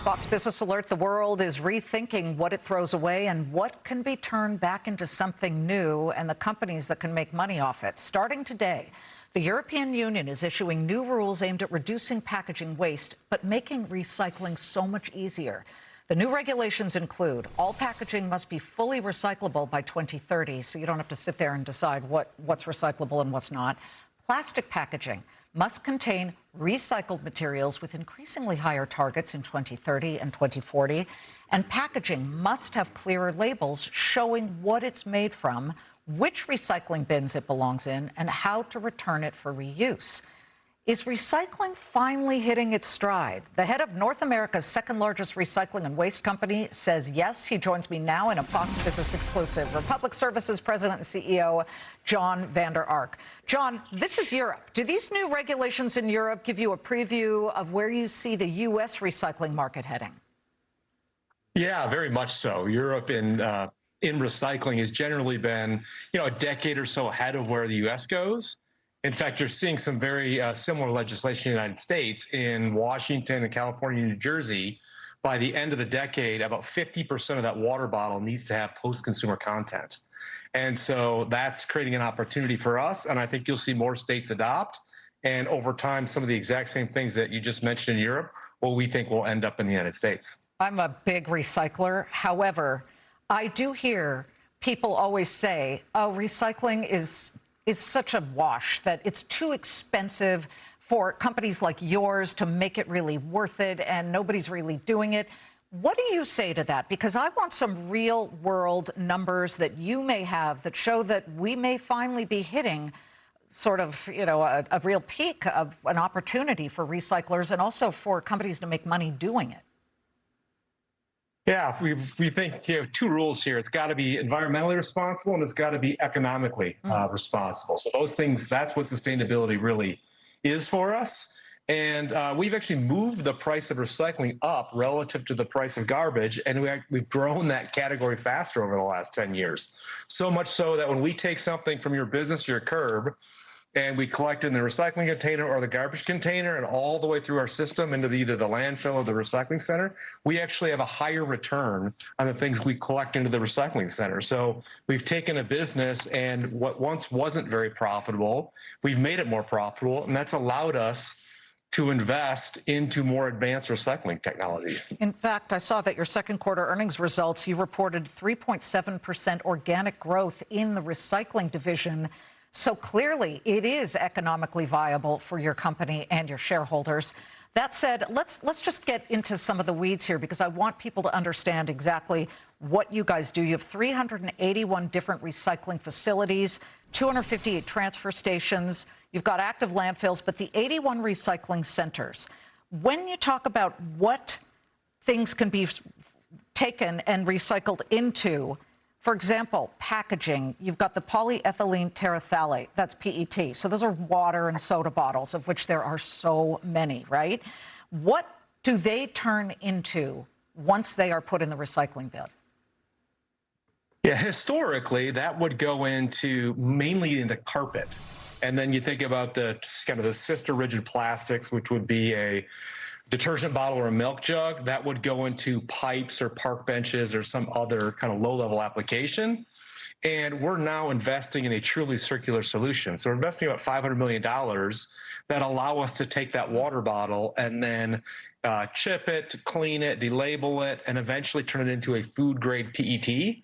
Fox Business Alert: the world is rethinking what it throws away and what can be turned back into something new, and the companies that can make money off it. Starting today, the European Union is issuing new rules aimed at reducing packaging waste, but making recycling so much easier. The new regulations include all packaging must be fully recyclable by 2030, so you don't have to sit there and decide what's recyclable and what's not. Plastic packaging must contain recycled materials with increasingly higher targets in 2030 and 2040. And packaging must have clearer labels showing what it's made from, which recycling bins it belongs in, and how to return it for reuse. Is recycling finally hitting its stride? The head of North America's second largest recycling and waste company says yes. He joins me now in a Fox Business exclusive. Republic Services President and CEO Jon Vander Ark. Jon, this is Europe. Do these new regulations in Europe give you a preview of where you see the U.S. recycling market heading? Yeah, very much so. Europe in recycling has generally been, a decade or so ahead of where the U.S. goes. In fact, you're seeing some very similar legislation in the United States. In Washington and California and New Jersey, by the end of the decade, about 50% of that water bottle needs to have post-consumer content. And so that's creating an opportunity for us, and I think you'll see more states adopt. And over time, some of the exact same things that you just mentioned in Europe, well, we think will end up in the United States. I'm a big recycler. However, I do hear people always say, oh, recycling is such a wash, that it's too expensive for companies like yours to make it really worth it, and nobody's really doing it. What do you say to that? Because I want some real world numbers that you may have that show that we may finally be hitting sort of, a real peak of an opportunity for recyclers and also for companies to make money doing it. Yeah, we think you have two rules here. It's got to be environmentally responsible and it's got to be economically responsible. So those things, that's what sustainability really is for us. And we've actually moved the price of recycling up relative to the price of garbage, and we've grown that category faster over the last 10 years. So much so that when we take something from your business to your curb, and we collect in the recycling container or the garbage container and all the way through our system into either the landfill or the recycling center, we actually have a higher return on the things we collect into the recycling center. So we've taken a business, and what once wasn't very profitable, we've made it more profitable, and that's allowed us to invest into more advanced recycling technologies. In fact, I saw that your second quarter earnings results, you reported 3.7% organic growth in the recycling division. So clearly, it is economically viable for your company and your shareholders. That said, let's just get into some of the weeds here, because I want people to understand exactly what you guys do. You have 381 different recycling facilities, 258 transfer stations. You've got active landfills, but the 81 recycling centers. When you talk about what things can be taken and recycled into, for example, packaging, you've got the polyethylene terephthalate, that's PET. So those are water and soda bottles, of which there are so many, right? What do they turn into once they are put in the recycling bin? Yeah, historically, that would go mainly into carpet. And then you think about the kind of the sister rigid plastics, which would be a detergent bottle or a milk jug, that would go into pipes or park benches or some other kind of low-level application. And we're now investing in a truly circular solution. So we're investing about $500 million that allow us to take that water bottle and then chip it, clean it, delabel it, and eventually turn it into a food-grade PET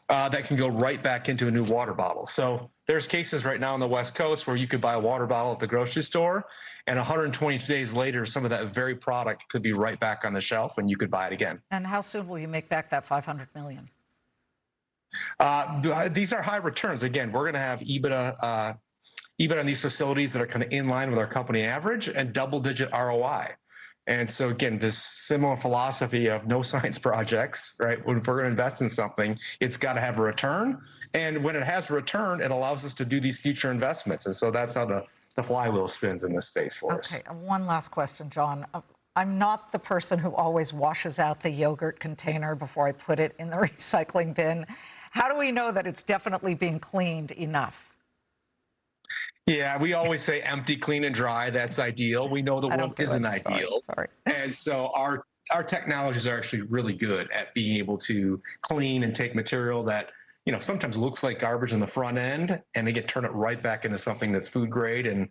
that can go right back into a new water bottle. So there's cases right now on the West Coast where you could buy a water bottle at the grocery store, and 120 days later, some of that very product could be right back on the shelf, and you could buy it again. And how soon will you make back that $500 million? These are high returns. Again, we're going to have EBITDA on these facilities that are kind of in line with our company average and double-digit ROI. And so, again, this similar philosophy of no science projects, right? If we're going to invest in something, it's got to have a return. And when it has a return, it allows us to do these future investments. And so that's how the flywheel spins in this space for us. Okay, one last question, Jon. I'm not the person who always washes out the yogurt container before I put it in the recycling bin. How do we know that it's definitely being cleaned enough? Yeah, we always say empty, clean, and dry. That's ideal. We know the I world don't do isn't it. ideal. Sorry. And so our technologies are actually really good at being able to clean and take material that, sometimes looks like garbage in the front end, and they turn it right back into something that's food grade and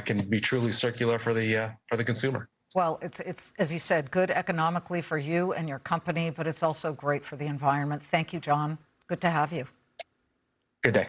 can be truly circular for the consumer. Well, it's as you said, good economically for you and your company, but it's also great for the environment. Thank you, Jon. Good to have you. Good day.